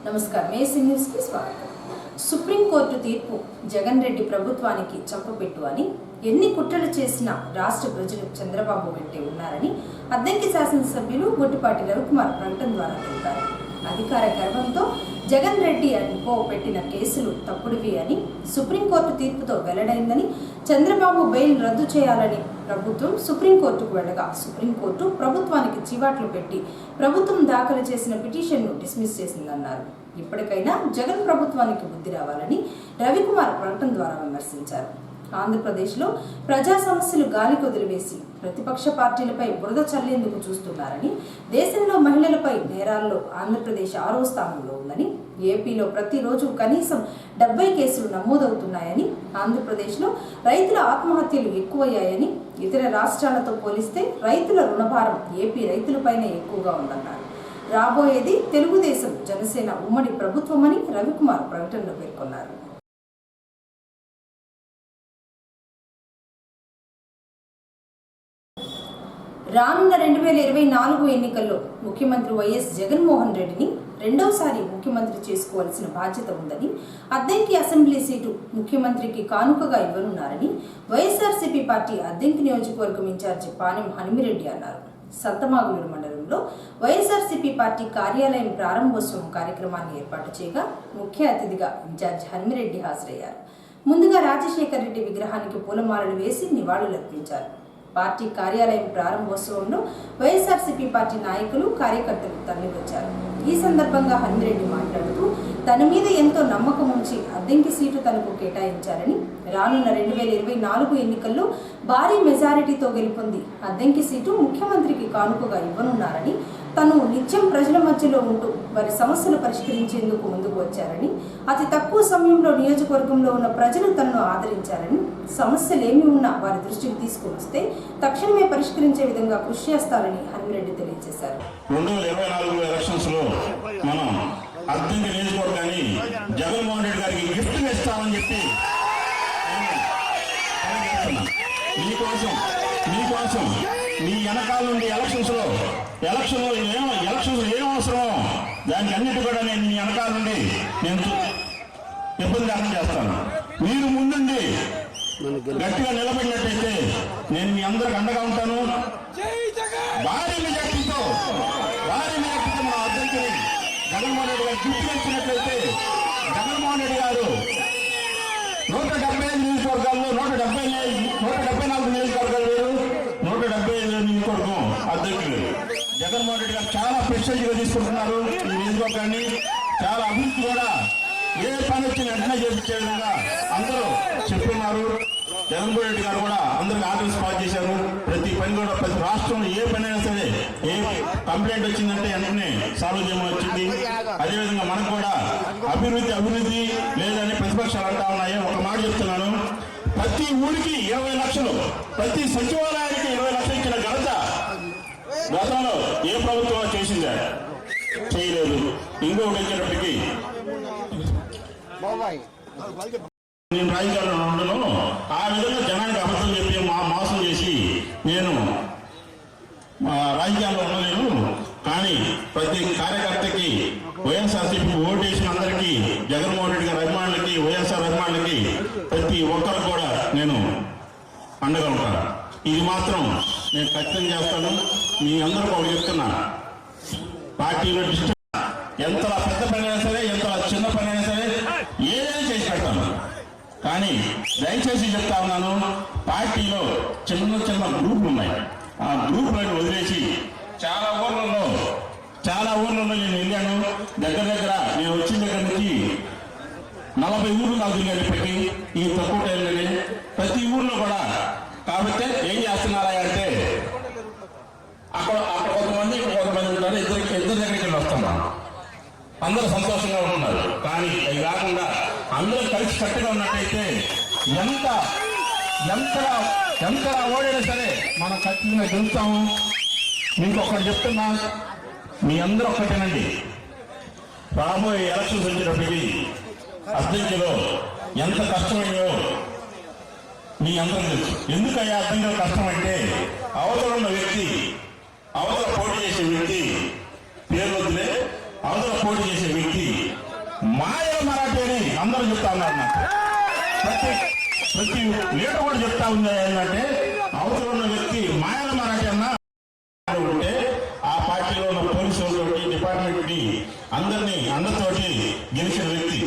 నమస్కారం. ఏసీ న్యూస్కి స్వాగతం. సుప్రీంకోర్టు తీర్పు జగన్ రెడ్డి ప్రభుత్వానికి చంపపెట్టు అని, ఎన్ని కుట్రలు చేసినా రాష్ట్ర ప్రజలు చంద్రబాబు వెంటే ఉన్నారని అద్దంకి శాసనసభ్యులు గొట్టిపాటి రవికుమార్ ప్రకటన ద్వారా తెలిపారు. అధికార గర్వంతో జగన్ రెడ్డి అనుకో పెట్టిన కేసులు తప్పుడివి అని, సుప్రీంకోర్టు తీర్పుతో వెల్లడైందని, చంద్రబాబు బెయిల్ రద్దు చేయాలని ప్రభుత్వం సుప్రీంకోర్టుకు వెళ్లగా సుప్రీంకోర్టు ప్రభుత్వానికి చివాట్లు పెట్టి ప్రభుత్వం దాఖలు చేసిన పిటిషన్ను డిస్మిస్ చేసిందన్నారు. ఇప్పటికైనా జగన్ ప్రభుత్వానికి బుద్ధి రావాలని రవికుమార్ ప్రకటన ద్వారా విమర్శించారు. ఆంధ్రప్రదేశ్లో ప్రజా సమస్యలు గాలికి వదిలివేసి ప్రతిపక్ష పార్టీలపై బురద చల్లేందుకు చూస్తున్నారని, దేశంలో మహిళలపై నేరాల్లో ఆంధ్రప్రదేశ్ 6వ స్థానంలో ఉందని, ఏపీలో ప్రతిరోజు కనీసం 70 కేసులు నమోదవుతున్నాయని, ఆంధ్రప్రదేశ్లో రైతుల ఆత్మహత్యలు ఎక్కువయ్యాయని, ఇతర రాష్ట్రాలతో పోలిస్తే రైతుల రుణభారం ఏపీ రైతులపైనే ఎక్కువగా ఉందన్నారు. రాబోయేది తెలుగుదేశం జనసేన ఉమ్మడి ప్రభుత్వమని రవికుమార్ ప్రకటనలో పేర్కొన్నారు. రానున్న 2024 ఎన్నికల్లో ముఖ్యమంత్రి వైఎస్ జగన్మోహన్ రెడ్డిని రెండోసారి ముఖ్యమంత్రి చేసుకోవాల్సిన బాధ్యత ఉందని, అద్దంకి అసెంబ్లీ సీటు ముఖ్యమంత్రికి కానుకగా ఇవ్వనున్నారని వైఎస్ఆర్సీపీ పార్టీ అద్దంకి నియోజకవర్గం ఇన్ఛార్జి పానెం హనుమిరెడ్డి అన్నారు. సంతమాగులూరు మండలంలో వైఎస్ఆర్సీపీ పార్టీ కార్యాలయం ప్రారంభోత్సవం కార్యక్రమాన్ని ఏర్పాటు చేయగా ముఖ్య అతిథిగా ఇన్ఛార్జి హనుమిరెడ్డి హాజరయ్యారు. ముందుగా రాజశేఖర్ రెడ్డి విగ్రహానికి పూలమాలలు వేసి నివాళులర్పించారు. పార్టీ కార్యాలయం ప్రారంభోత్సవంలో వైఎస్ఆర్సీపీ పార్టీ నాయకులు, కార్యకర్తలు తరలివచ్చారు. ఈ సందర్భంగా హనుమిరెడ్డి మాట్లాడుతూ తన మీద ఎంతో నమ్మకం ఉంచి అద్దంకి సీటు తనకు కేటాయించారని, రానున్న 2024 ఎన్నికల్లో భారీ మెజారిటీతో గెలుపొంది అద్దంకి సీటు ముఖ్యమంత్రికి కానుకగా ఇవ్వనున్నారని, తను నిత్యం ప్రజల మధ్యలో ఉంటూ వారి సమస్యలు పరిష్కరించేందుకు ముందుకు వచ్చారని, అతి తక్కువ సమయంలో నియోజకవర్గంలో ఉన్న ప్రజలు తనను ఆదరించారని, సమస్యలేమి ఉన్నా వారి దృష్టికి తీసుకుని వస్తే తక్షణమే పరిష్కరించే విధంగా కృషి చేస్తారని హనుమిరెడ్డి తెలియజేశారు. 2024 ఎలక్షన్స్ లో మనం అద్దంకి నియోజకవర్గాన్ని జగన్మోహన్ రెడ్డి గారికి గిఫ్ట్ ఇస్తామని చెప్పి మీకోసం మీ వెనకాల నుండి ఎలక్షన్స్ లో ఏం అవసరమో దానికి అన్నిటి కూడా నేను మీ వెనకాల నుండి నేను ఇబ్బంది చేస్తాను. మీరు ముందుండి గట్టిగా నిలబడినట్టయితే నేను మీ అందరికి అండగా ఉంటాను. భారీ మెజార్టీతో మన అద్దంకి జగన్మోహన్ రెడ్డి గారు గిఫ్ట్ ఇచ్చినట్లయితే జగన్మోహన్ రెడ్డి గారు 175 నియోజకవర్గాల్లో 174 నియోజకవర్గాలు వేరు, 175 నియోజకవర్గం అధ్యక్షులు జగన్మోహన్ రెడ్డి గారు చాలా ప్రెస్టేజ్గా తీసుకుంటున్నారు. ఈ నియోజకవర్గాన్ని చాలా అభివృద్ధి కూడా ఏ పని వచ్చిన వెంటనే చేపించే విధంగా అందరూ చెప్తున్నారు. జగన్మోహన్ రెడ్డి గారు కూడా అందరికి ఆర్డర్స్ పాస్ చేశారు. ప్రతి పని కూడా ప్రతి రాష్ట్రంలో ఏ పని అయినా సరే ఏ కంప్లైంట్ వచ్చిందంటే వెంటనే సాల్వ్ చేయమని వచ్చింది. అదేవిధంగా మనకు కూడా అభివృద్ధి లేదని ప్రతిపక్షాలు అంటా ఉన్నాయి. ఒక మాట చెప్తున్నాను, ప్రతి ఊరికి 20 లక్షలు, ప్రతి సచివాలయానికి 20 లక్షలు ఇచ్చిన ఘనత గతంలో ఏ ప్రభుత్వం చేసిందా? చేయలేదు. ఇంకొకటి వచ్చేటప్పటికి నేను రాజకీయాల్లో ఉండను, ఆ విధంగా జనానికి అబద్ధం చెప్పి మోసం చేసి నేను రాజకీయాల్లో ఉండలేను. కానీ ప్రతి కార్యకర్తకి వైఎస్ఆర్సీపీ ఓటేసిన అందరికీ, జగన్మోహన్ రెడ్డి గారి అభిమానులకి, వైఎస్ఆర్ అభిమానులకి ప్రతి ఒక్కరు కూడా నేను అండగా ఉంటాను. ఇది మాత్రం నేను ఖచ్చితంగా చేస్తాను. మీ అందరికీ ఒకటి చెప్తున్నా, పార్టీలో ఎంత పెద్ద పని అయినా సరే, ఎంత చిన్న పని అయినా సరే ఏదైనా చేసి పెడతాను. కానీ దయచేసి చెప్తా ఉన్నాను, పార్టీలో చిన్న గ్రూపులు ఉన్నాయి. ఆ గ్రూపులను వదిలేసి చాలా ఊర్లలో నేను వెళ్ళాను. దగ్గర నేను వచ్చిన దగ్గర నుంచి 40 ఊర్లు నాకు తిరిగాను ఇప్పటికీ ఈ తక్కువ టైంలోనే. ప్రతి ఊర్లో కూడా కాబట్టి ఏం చేస్తున్నారా అంటే అక్కడ కొంతమంది ఉంటారు, ఇద్దరు దగ్గరికి వస్తున్నాను. అందరూ సంతోషంగా ఉంటున్నారు. కానీ అవి కాకుండా అందరూ కలిసి కట్టుగా ఉన్నట్టయితే ఎంత ఓడైనా సరే మనం ఖచ్చితంగా గెలుస్తాము. మీకు ఒక్కటి చెప్తున్నా, మీ అందరూ ఒక్కటేనండి. రాబోయే ఎలక్షన్స్ వచ్చేటప్పటికి అద్దంకిలో ఎంత కష్టమైందో మీ అందరూ తెలుసు. ఎందుకయ్యా అద్దంకిలో కష్టం అంటే, అవతల ఉన్న వ్యక్తి, అవతల పోటీ చేసే వ్యక్తి పేరు వదిలే అవతల పోటీ చేసే వ్యక్తి మాయల మరాఠీ అని అందరూ చెప్తా ఉన్నారు నాకు. ప్రతి లీడర్ కూడా చెప్తా ఉంది ఏంటంటే అవతల ఉన్న వ్యక్తి మాయల మరాఠీ అన్న ఉంటే ఆ పార్టీలో ఉన్న పోలీసు వాళ్ళతోటి డిపార్ట్మెంట్ ని అందరితోటి గెలిచిన వ్యక్తి.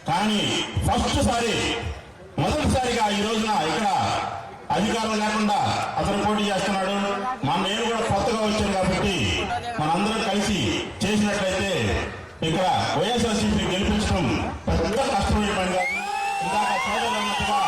కానీ మొదటిసారిగా ఈ రోజున ఇక్కడ అధికారం లేకుండా అతను పోటీ చేస్తున్నాడు. నేను కూడా కొత్తగా వచ్చాను కాబట్టి మనందరం కలిసి చేసినట్లయితే ఇక్కడ వైఎస్ఆర్సీపీ గెలిపించడం పెద్ద కష్టమైన పని కాదు. ఇందాక సోదరులు అన్నట్టుగా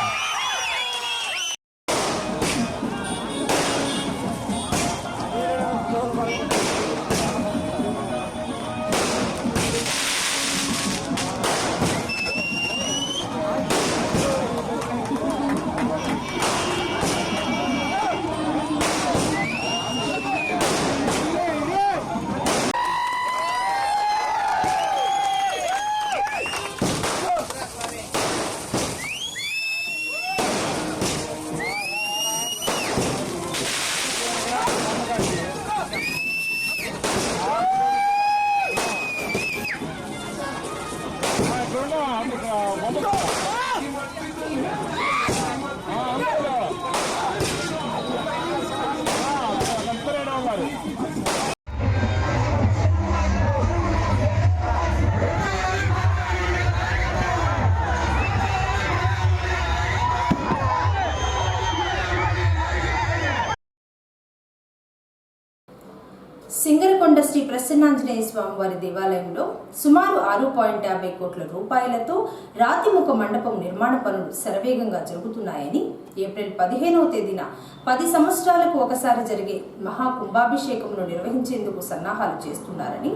సింగరకొండ శ్రీ ప్రసన్నాంజనేయ స్వామి వారి దేవాలయంలో సుమారు 6.50 కోట్ల రూపాయలతో రాతిముఖ మండపం నిర్మాణ పనులు శరవేగంగా జరుగుతున్నాయని ఏప్రిల్ 15వ తేదీన 10 సంవత్సరాలకు ఒకసారి జరిగే మహాకుంభాభిషేకమును నిర్వహించేందుకు సన్నాహాలు చేస్తున్నారని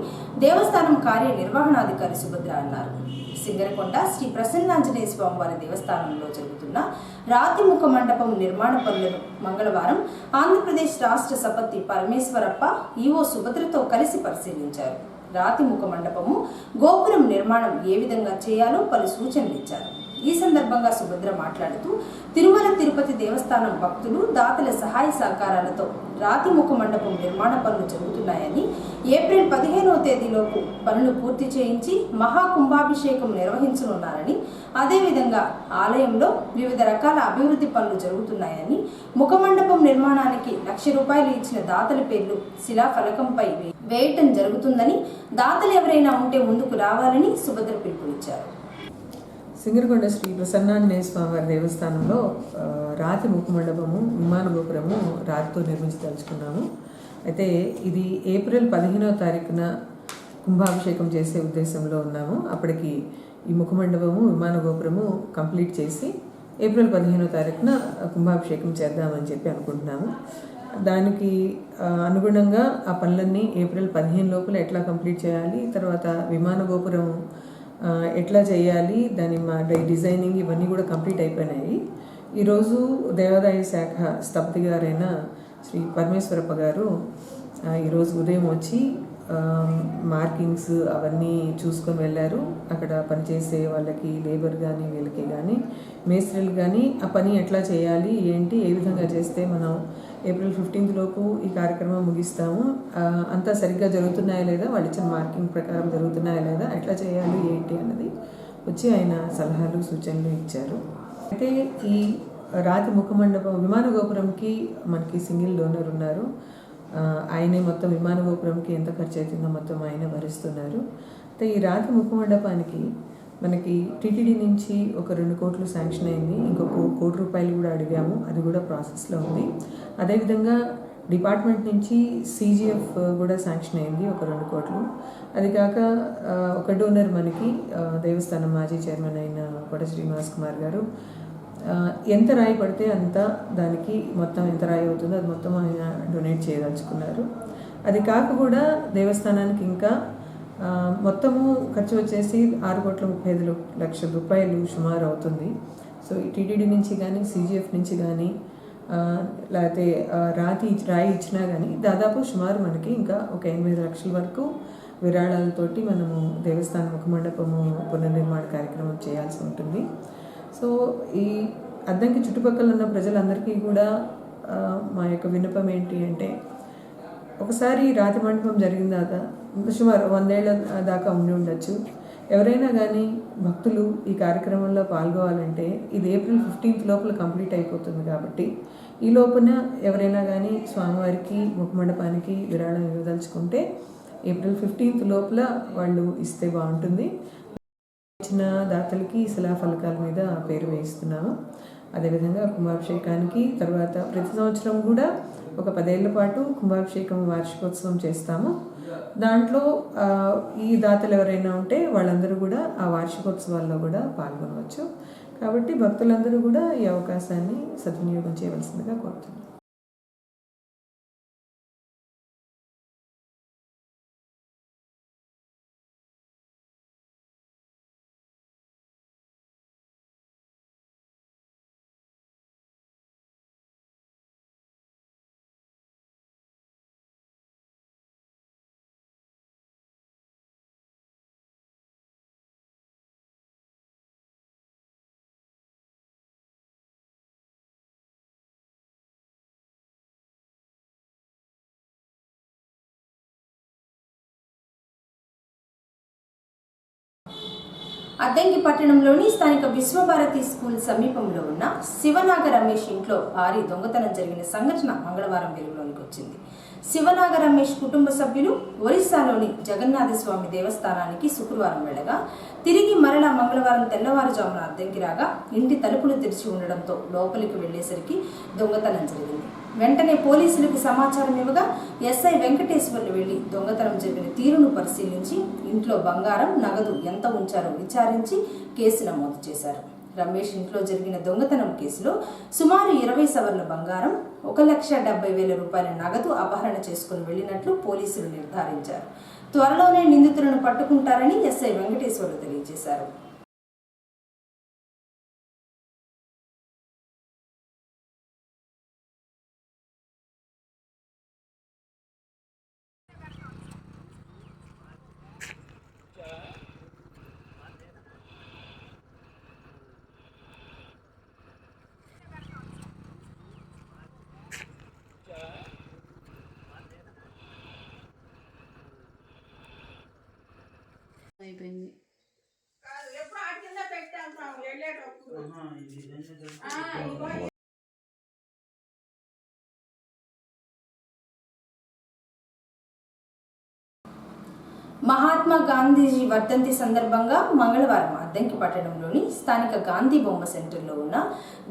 దేవస్థానం కార్యనిర్వహణాధికారి సుభద్ర అన్నారు. సింగరకొండ శ్రీ ప్రసన్నాంజనేయ స్వామి వారి దేవస్థానంలో జరుగుతున్న రాతిముఖ మండపం నిర్మాణ పనులను మంగళవారం ఆంధ్రప్రదేశ్ రాష్ట్ర సపత్తి పరమేశ్వరప్ప ఈవో సుభద్రతో కలిసి పరిశీలించారు. రాతిముఖ మండపము గోపురం నిర్మాణం ఏ విధంగా చేయాలో పలు సూచనలు ఇచ్చారు. ఈ సందర్భంగా సుభద్ర మాట్లాడుతూ తిరుమల తిరుపతి దేవస్థానం భక్తులు దాతల సహాయ సహకారాలతో రాతిముఖ మండపం నిర్మాణ పనులు జరుగుతున్నాయని ఏప్రిల్ 15వ తేదీలోపు పనులు పూర్తి చేయించి మహాకుంభాభిషేకం నిర్వహించనున్నారని, అదేవిధంగా ఆలయంలో వివిధ రకాల అభివృద్ధి పనులు జరుగుతున్నాయని, ముఖమండపం నిర్మాణానికి ₹1,00,000 ఇచ్చిన దాతల పేర్లు శిలాఫలకంపై వేయటం జరుగుతుందని, దాతలు ఎవరైనా ఉంటే ముందుకు రావాలని సుభద్ర పిలుపునిచ్చారు. సింగరకొండ శ్రీ ప్రసన్నాంజనేయ స్వామి వారి దేవస్థానంలో రాతి ముఖమండపము విమాన గోపురము రాతితో నిర్మించదలుచుకున్నాము. అయితే ఇది ఏప్రిల్ 15వ తారీఖున కుంభాభిషేకం చేసే ఉద్దేశంలో ఉన్నాము. అప్పటికి ఈ ముఖమండపము విమాన గోపురము కంప్లీట్ చేసి ఏప్రిల్ 15వ తారీఖున కుంభాభిషేకం చేద్దామని చెప్పి అనుకుంటున్నాము. దానికి అనుగుణంగా ఆ పనులన్నీ ఏప్రిల్ 15 లోపల ఎట్లా కంప్లీట్ చేయాలి, తర్వాత విమాన గోపురం ఎట్లా చేయాలి, దాని డిజైనింగ్ ఇవన్నీ కూడా కంప్లీట్ అయిపోయినాయి. ఈరోజు దేవాదాయ శాఖ స్థపతి గారైన శ్రీ పరమేశ్వరప్ప గారు ఈరోజు ఉదయం వచ్చి మార్కింగ్స్ అవన్నీ చూసుకొని వెళ్ళారు. అక్కడ పనిచేసే వాళ్ళకి లేబర్ కానీ వీళ్ళకి కానీ మేస్త్రీలు కానీ ఆ పని ఎట్లా చేయాలి, ఏంటి, ఏ విధంగా చేస్తే మనం ఏప్రిల్ 15th లోపు ఈ కార్యక్రమం ముగిస్తాము, అంతా సరిగ్గా జరుగుతున్నాయా లేదా, వాళ్ళు ఇచ్చిన మార్కింగ్ ప్రకారం జరుగుతున్నాయా లేదా, ఎట్లా చేయాలి ఏంటి అన్నది వచ్చి ఆయన సలహాలు సూచనలు ఇచ్చారు. అయితే ఈ రాతి ముఖమండపం విమాన గోపురంకి మనకి సింగిల్ డోనర్ ఉన్నారు. ఆయనే మొత్తం విమాన గోపురంకి ఎంత ఖర్చు అవుతుందో మొత్తం ఆయన భరిస్తున్నారు. అయితే ఈ రాతి ముఖమండపానికి మనకి టీటీడీ నుంచి ఒక 2 కోట్లు శాంక్షన్ అయింది. ఇంకొక ₹1 కోటి కూడా అడిగాము, అది కూడా ప్రాసెస్లో ఉంది. అదేవిధంగా డిపార్ట్మెంట్ నుంచి CGF కూడా శాంక్షన్ అయింది ఒక 2 కోట్లు. అది కాక ఒక డోనర్ మనకి దేవస్థానం మాజీ చైర్మన్ అయిన కోట శ్రీనివాస్ కుమార్ గారు ఎంత రాయి పడితే అంత దానికి మొత్తం ఎంత రాయి అవుతుందో అది మొత్తం ఆయన డొనేట్ చేయదలుచుకున్నారు. అది కాక కూడా దేవస్థానానికి ఇంకా మొత్తము ఖర్చు వచ్చేసి ₹6,35,00,000 సుమారు అవుతుంది. సో ఈ టీటీడీ నుంచి కానీ CGF నుంచి కానీ లేకపోతే రాయి ఇచ్చినా కానీ దాదాపు సుమారు మనకి ఇంకా ఒక 8 లక్షల వరకు విరాళాలతోటి మనము దేవస్థానం ముఖమండపము పునర్నిర్మాణ కార్యక్రమం చేయాల్సి ఉంటుంది. సో ఈ అద్దంకి చుట్టుపక్కల ఉన్న ప్రజలందరికీ కూడా మా యొక్క విన్నపం ఏంటి అంటే, ఒకసారి రాతి మండపం జరిగిన దాకా సుమారు 100 ఏళ్ల దాకా ఉండి ఉండొచ్చు. ఎవరైనా కానీ భక్తులు ఈ కార్యక్రమంలో పాల్గొవాలంటే ఇది ఏప్రిల్ 15th లోపల కంప్లీట్ అయిపోతుంది కాబట్టి ఈ లోపున ఎవరైనా కానీ స్వామివారికి ముఖమండపానికి విరాళం ఇవ్వదలుచుకుంటే ఏప్రిల్ 15th లోపల వాళ్ళు ఇస్తే బాగుంటుంది. ఇచ్చిన దాతలకి శిలాఫలకాల మీద పేరు వేయిస్తున్నాము. అదేవిధంగా కుంభాభిషేకానికి తర్వాత ప్రతి సంవత్సరం కూడా ఒక 10 ఏళ్ల పాటు కుంభాభిషేకం వార్షికోత్సవం చేస్తాము. దాంట్లో ఈ దాతలు ఎవరైనా ఉంటే వాళ్ళందరూ కూడా ఆ వార్షికోత్సవాల్లో కూడా పాల్గొనవచ్చు. కాబట్టి భక్తులందరూ కూడా ఈ అవకాశాన్ని సద్వినియోగం చేయవలసిందిగా కోరుతున్నాను. అద్దంకి పట్టణంలోని స్థానిక విశ్వభారతి స్కూల్ సమీపంలో ఉన్న శివనాగ రమేష్ ఇంట్లో భారీ దొంగతనం జరిగిన సంఘటన మంగళవారం వెలుగులోనికి వచ్చింది. శివనాగ రమేష్ కుటుంబ సభ్యులు ఒరిస్సాలోని జగన్నాథ స్వామి దేవస్థానానికి శుక్రవారం వెళ్ళగా తిరిగి మరలా మంగళవారం తెల్లవారుజామున అద్దంకి రాగా ఇంటి తలుపులు తెరిచి ఉండడంతో లోపలికి వెళ్లేసరికి దొంగతనం జరిగింది. వెంటనే పోలీసులకు సమాచారం ఇవ్వగా ఎస్ఐ వెంకటేశ్వర్లు వెళ్లి దొంగతనం జరిగిన తీరును పరిశీలించి ఇంట్లో బంగారం, నగదు ఎంత ఉంచారో విచారించి కేసు నమోదు చేశారు. రమేష్ ఇంట్లో జరిగిన దొంగతనం కేసులో సుమారు 20 సవర్ల బంగారం, 1,70,000 రూపాయల నగదు అపహరణ చేసుకుని వెళ్లినట్లు పోలీసులు నిర్ధారించారు. త్వరలోనే నిందితులను పట్టుకుంటారని ఎస్ఐ వెంకటేశ్వర్లు తెలియజేశారు. అయిపోయింది. మహాత్మా గాంధీజీ వర్ధంతి సందర్భంగా మంగళవారం అద్దంకి పట్టణంలోని స్థానిక గాంధీ బొమ్మ సెంటర్లో ఉన్న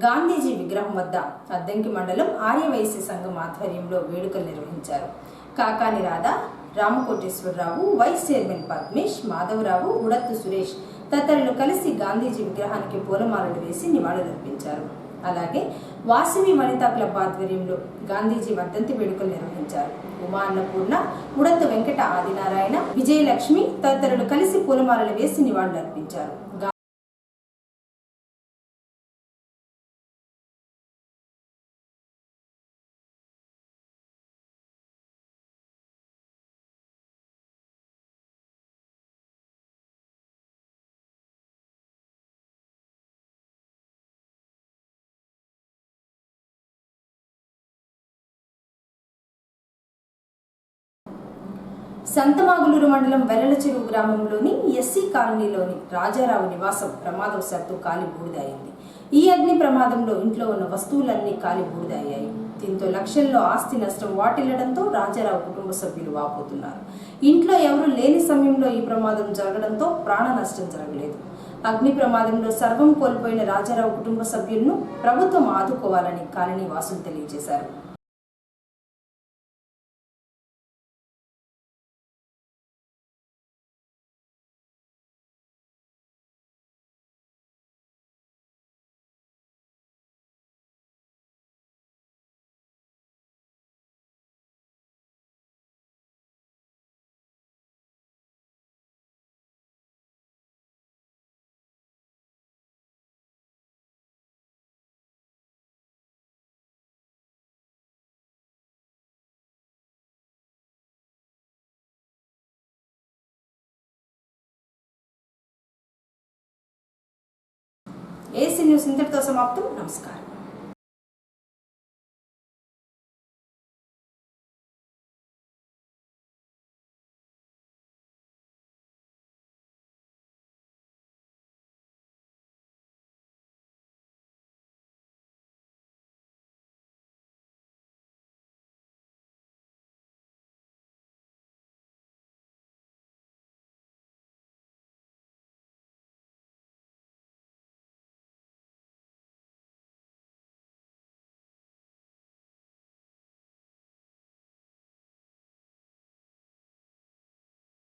గాంధీజీ విగ్రహం వద్ద అద్దంకి మండలం ఆర్యవైశ్య సంఘం ఆధ్వర్యంలో వేడుకలు నిర్వహించారు. కాకాని రాధా, రామకోటేశ్వరరావు, వైస్ చైర్మన్ పద్మేష్, మాధవరావు, ఉడత్తు సురేష్ తదితరులు కలిసి గాంధీజీ విగ్రహానికి పూలమాలలు వేసి నివాళులర్పించారు. అలాగే వాసవి వనితా క్లబ్ ఆధ్వర్యంలో గాంధీజీ వర్ధంతి వేడుకలు నిర్వహించారు. ఉమా అన్నపూర్ణ, ఉడత్తు వెంకట ఆదినారాయణ, విజయలక్ష్మి తదితరులు కలిసి పూలమాలలు వేసి నివాళులర్పించారు. సంతమాగులూరు మండలం వెల్లల చెరువు గ్రామంలోని ఎస్సీ కాలనీలోని రాజారావు నివాసం ప్రమాదవశాత్తు కాలి బూడిదయింది. ఈ అగ్ని ప్రమాదంలో ఇంట్లో ఉన్న వస్తువులన్నీ కాలి బూడిదయ్యాయి. దీంతో లక్షల్లో ఆస్తి నష్టం వాటిల్లడంతో రాజారావు కుటుంబ సభ్యులు వాపోతున్నారు. ఇంట్లో ఎవరూ లేని సమయంలో ఈ ప్రమాదం జరగడంతో ప్రాణ నష్టం జరగలేదు. అగ్ని ప్రమాదంలో సర్వం కోల్పోయిన రాజారావు కుటుంబ సభ్యులను ప్రభుత్వం ఆదుకోవాలని కాలనీ వాసులు తెలియజేశారు. ఏసీ న్యూస్ ఇంతటితో సమాప్తం. నమస్కారం.